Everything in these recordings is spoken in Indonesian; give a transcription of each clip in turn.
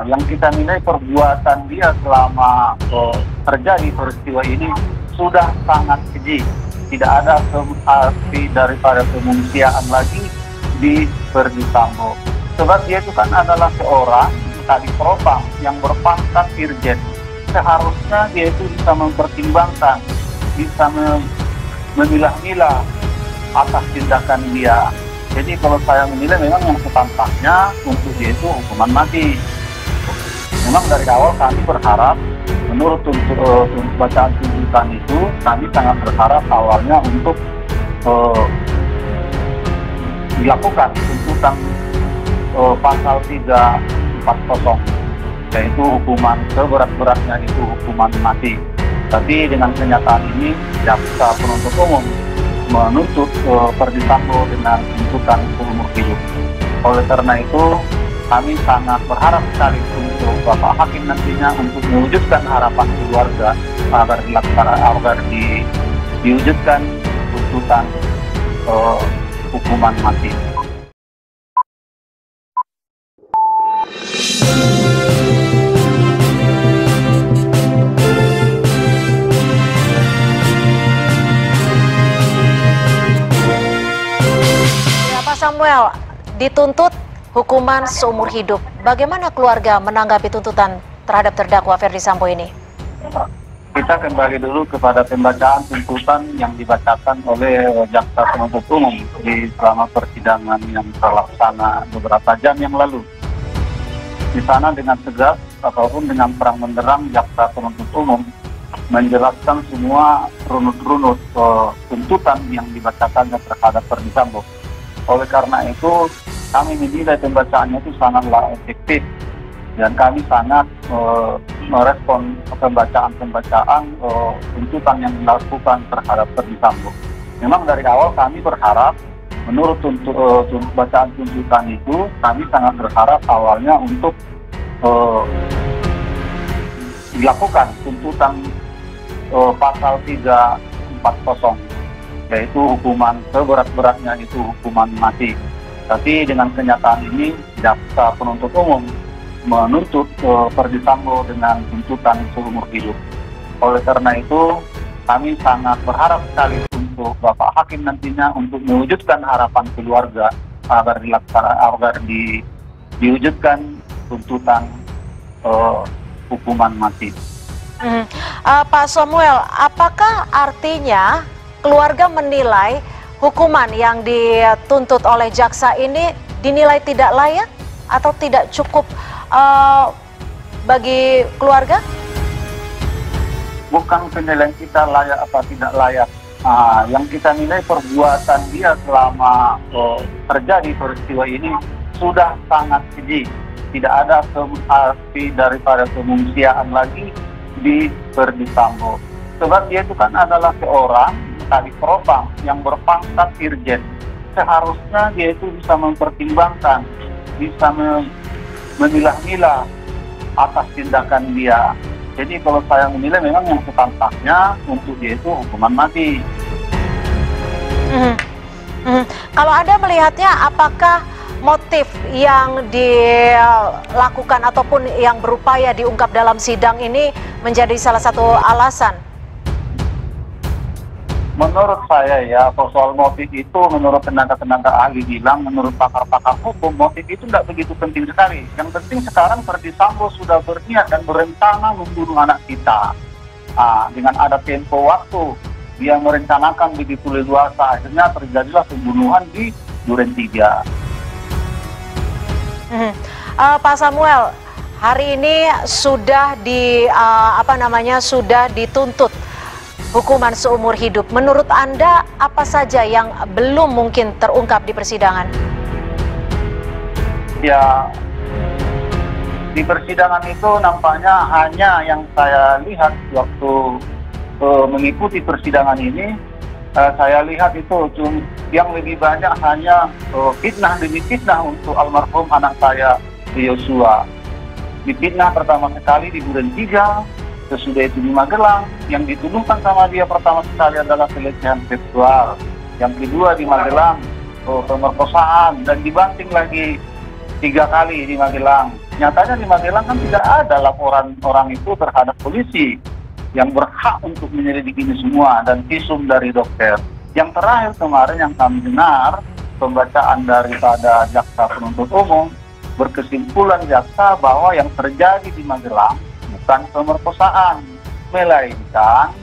yang kita nilai perbuatan dia selama terjadi peristiwa ini sudah sangat keji. Tidak ada arti daripada kemanusiaan lagi di Verdi Sambo. Sebab dia itu kan adalah seorang kadipropam yang berpangkat irjen. Seharusnya dia itu bisa mempertimbangkan, bisa memilah-milah atas tindakan dia. Jadi kalau saya menilai memang yang sepantasnya untuk dia itu hukuman mati. Memang dari awal kami berharap, menurut bacaan tuntutan itu, kami sangat berharap awalnya untuk dilakukan tuntutan pasal 340, yaitu hukuman seberat-beratnya itu hukuman mati. Tapi dengan kenyataan ini, jaksa penuntut umum menuntut Verdi Sambo dengan tuntutan seumur hidup. Oleh karena itu, kami sangat berharap sekali untuk Bapak Hakim nantinya untuk mewujudkan harapan keluarga agar diwujudkan tuntutan hukuman mati. Pak Samuel dituntut hukuman seumur hidup. Bagaimana keluarga menanggapi tuntutan terhadap terdakwa Verdi Sambo ini? Kita kembali dulu kepada pembacaan tuntutan yang dibacakan oleh jaksa penuntut umum di selama persidangan yang terlaksana beberapa jam yang lalu. Di sana dengan tegas ataupun dengan terang benderang jaksa penuntut umum menjelaskan semua runut-runut tuntutan yang dibacakannya terhadap Verdi Sambo. Oleh karena itu, kami menilai pembacaannya itu sangatlah efektif dan kami sangat merespon pembacaan tuntutan yang dilakukan terhadap Verdi Sambo. Memang dari awal kami berharap, menurut bacaan tuntutan itu, kami sangat berharap awalnya untuk dilakukan tuntutan pasal 340, yaitu hukuman seberat-beratnya itu hukuman mati. Tapi dengan kenyataan ini, jaksa penuntut umum menuntut Verdi Sambo dengan tuntutan seumur hidup. Oleh karena itu, kami sangat berharap sekali untuk Bapak Hakim nantinya untuk mewujudkan harapan keluarga agar diwujudkan tuntutan hukuman mati. Pak Samuel, apakah artinya keluarga menilai hukuman yang dituntut oleh jaksa ini dinilai tidak layak atau tidak cukup bagi keluarga? Bukan penilaian kita layak apa tidak layak. Yang kita nilai perbuatan dia selama terjadi peristiwa ini sudah sangat keji. Tidak ada arti daripada kemanusiaan lagi di Verdi Sambo. Sebab dia itu kan adalah seorang kadipropam yang berpangkat irjen. Seharusnya dia itu bisa mempertimbangkan, bisa memilah-milah atas tindakan dia. Jadi kalau saya menilai memang yang sepantasnya untuk dia itu hukuman mati. Kalau Anda melihatnya, apakah motif yang dilakukan ataupun yang berupaya diungkap dalam sidang ini menjadi salah satu alasan? Menurut saya ya, soal motif itu menurut tenaga-tenaga ahli bilang, menurut pakar-pakar hukum, motif itu tidak begitu penting sekali. Yang penting sekarang Verdi Sambo sudah berniat dan berencana membunuh anak kita. Dengan ada tempo waktu, dia merencanakan begitu leluasa, akhirnya terjadilah pembunuhan di Duren 3. Pak Samuel, hari ini sudah sudah dituntut hukuman seumur hidup. Menurut Anda, apa saja yang belum mungkin terungkap di persidangan? Ya, di persidangan itu nampaknya hanya yang saya lihat waktu mengikuti persidangan ini, saya lihat itu yang lebih banyak hanya fitnah demi fitnah untuk almarhum anak saya, Yosua. Difitnah pertama sekali di Duren 3, sesudah itu di Magelang. Yang dituduhkan sama dia pertama sekali adalah pelecehan seksual. Yang kedua di Magelang, pemerkosaan, dan dibanting lagi 3 kali di Magelang. Nyatanya di Magelang kan tidak ada laporan orang itu terhadap polisi yang berhak untuk menyelidiki ini semua dan visum dari dokter. Yang terakhir kemarin yang kami dengar, pembacaan daripada jaksa penuntut umum, berkesimpulan jaksa bahwa yang terjadi di Magelang bukan pemerkosaan, melainkan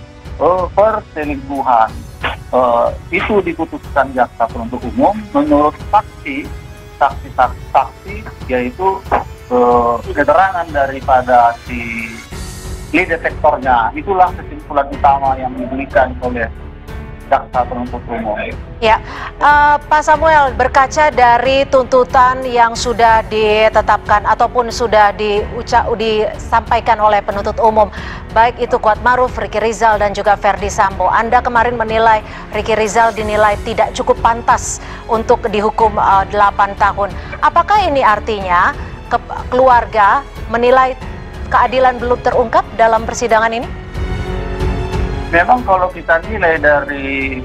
perselingkuhan. Itu diputuskan jaksa penuntut umum menurut saksi yaitu keterangan daripada si lead detektornya. Itulah kesimpulan utama yang diberikan oleh jaksa penuntut umum. Ya, Pak Samuel, berkaca dari tuntutan yang sudah ditetapkan ataupun sudah disampaikan oleh penuntut umum, baik itu Kuatmaruf, Ricky Rizal dan juga Verdi Sambo, Anda kemarin menilai Ricky Rizal dinilai tidak cukup pantas untuk dihukum 8 tahun. Apakah ini artinya keluarga menilai keadilan belum terungkap dalam persidangan ini? Memang kalau kita nilai dari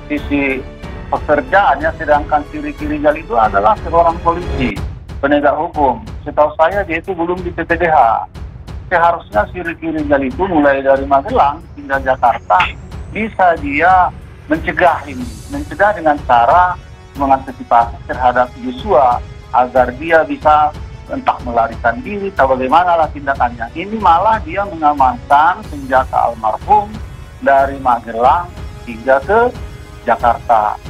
sisi pekerjaannya, sedangkan si Ricky Rizal itu adalah seorang polisi, penegak hukum. Setahu saya dia itu belum di PTDH. Seharusnya si Ricky Rizal itu mulai dari Magelang hingga Jakarta bisa dia mencegah ini. Mencegah dengan cara mengantisipasi terhadap Joshua agar dia bisa entah melarikan diri atau bagaimana lah tindakannya. Ini malah dia mengamankan senjata almarhum dari Magelang hingga ke Jakarta.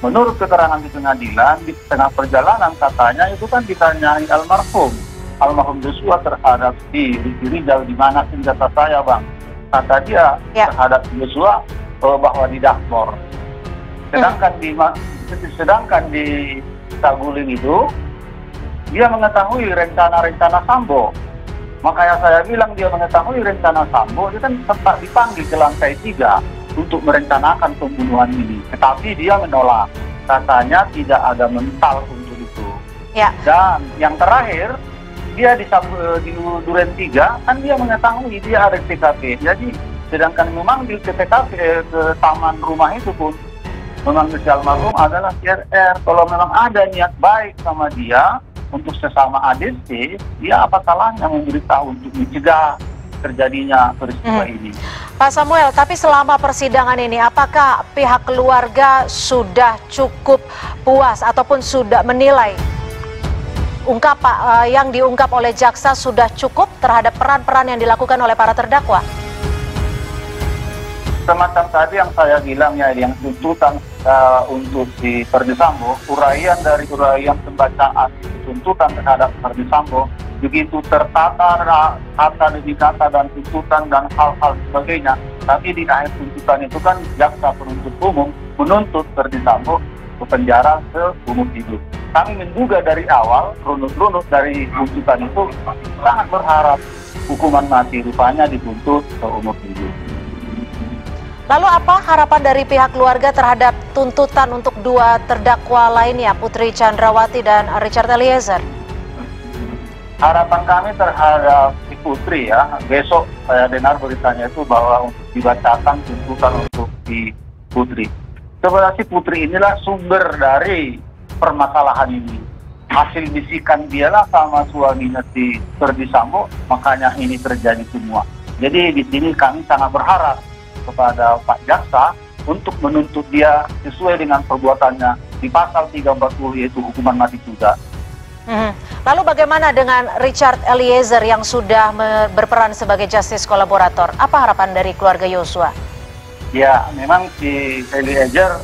Menurut keterangan di pengadilan, di tengah perjalanan katanya itu kan ditanyai almarhum Joshua terhadap si Ricky Rizal, di mana senjata saya bang? Kata dia terhadap Joshua bahwa di dashboard. Sedangkan di Saguling itu dia mengetahui rencana Sambo. Makanya saya bilang dia mengetahui rencana Sambo, dia kan sempat dipanggil ke lantai 3 untuk merencanakan pembunuhan ini. Tetapi dia menolak, katanya tidak ada mental untuk itu. Ya. Dan yang terakhir, dia di Duren 3, kan dia mengetahui dia ada TKP. Jadi, sedangkan memanggil ke TKP, ke taman rumah itu pun, memanggil si almarhum adalah CRR. Kalau memang ada niat baik sama dia, untuk sesama ADC, dia apa salahnya memberitahu untuk mencegah terjadinya peristiwa ini. Pak Samuel, tapi selama persidangan ini, apakah pihak keluarga sudah cukup puas ataupun sudah menilai yang diungkap oleh jaksa sudah cukup terhadap peran-peran yang dilakukan oleh para terdakwa? Semacam tadi yang saya bilang ya, yang tuntutan untuk si Verdi Sambo, uraian pembacaan tuntutan terhadap Verdi Sambo begitu tertata kata demi kata dan tuntutan dan hal-hal sebagainya. Tapi di akhir tuntutan itu kan jaksa penuntut umum menuntut Verdi Sambo ke penjara seumur hidup. Kami menduga dari awal runut-runut dari tuntutan itu sangat berharap hukuman mati, rupanya dituntut seumur hidup. Lalu apa harapan dari pihak keluarga terhadap tuntutan untuk 2 terdakwa lainnya, Putri Chandrawati dan Richard Eliezer? Harapan kami terhadap si Putri ya, besok saya dengar beritanya itu bahwa untuk dibacakan tuntutan untuk si Putri. Sebenarnya si Putri inilah sumber dari permasalahan ini. Hasil bisikan dialah sama suaminya si Verdi Sambo, makanya ini terjadi semua. Jadi di sini kami sangat berharap kepada Pak Jaksa untuk menuntut dia sesuai dengan perbuatannya di pasal 340 yaitu hukuman mati juga. Lalu bagaimana dengan Richard Eliezer yang sudah berperan sebagai justice kolaborator? Apa harapan dari keluarga Joshua? Ya, memang si Eliezer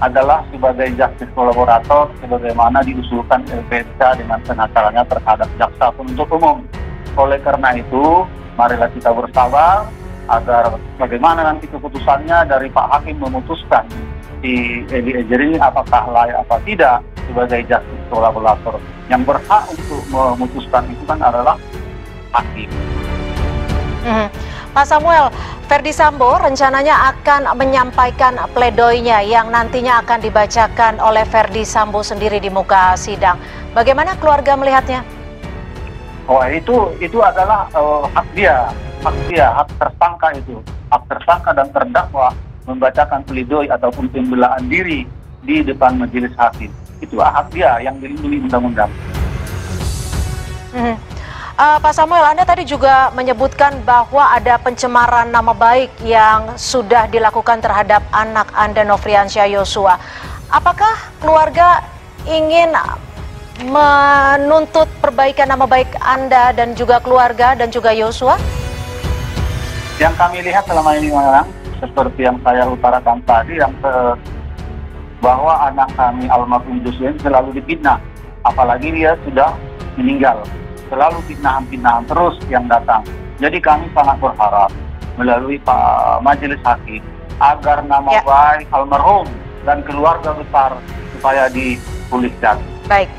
adalah sebagai justice kolaborator sebagaimana diusulkan LPSK dengan pengacaranya terhadap jaksa penuntut umum. Oleh karena itu, marilah kita bersabar agar bagaimana nanti keputusannya dari Pak Hakim memutuskan si Eliezer ini apakah layak apa tidak sebagai justice kolaborator. Yang berhak untuk memutuskan itu kan adalah hakim. Pak Samuel, Verdi Sambo rencananya akan menyampaikan pledoinya yang nantinya akan dibacakan oleh Verdi Sambo sendiri di muka sidang. Bagaimana keluarga melihatnya? Oh, itu adalah hak dia, hak tersangka itu. Hak tersangka dan terdakwa membacakan pledoi ataupun pembelaan diri di depan majelis hakim. Itu hak dia yang dilindungi undang-undang. Mhm. Pak Samuel, Anda tadi juga menyebutkan bahwa ada pencemaran nama baik yang sudah dilakukan terhadap anak Anda, Nofriansyah Yosua. Apakah keluarga ingin menuntut perbaikan nama baik Anda dan juga keluarga dan juga Yosua? Yang kami lihat selama ini memang seperti yang saya utarakan tadi, bahwa anak kami almarhum Joshua selalu dipitnah, apalagi dia sudah meninggal. Selalu fitnahan-fitnahan terus yang datang. Jadi kami sangat berharap melalui Pak Majelis Hakim agar nama baik almarhum dan keluarga besar supaya dipulihkan. Baik.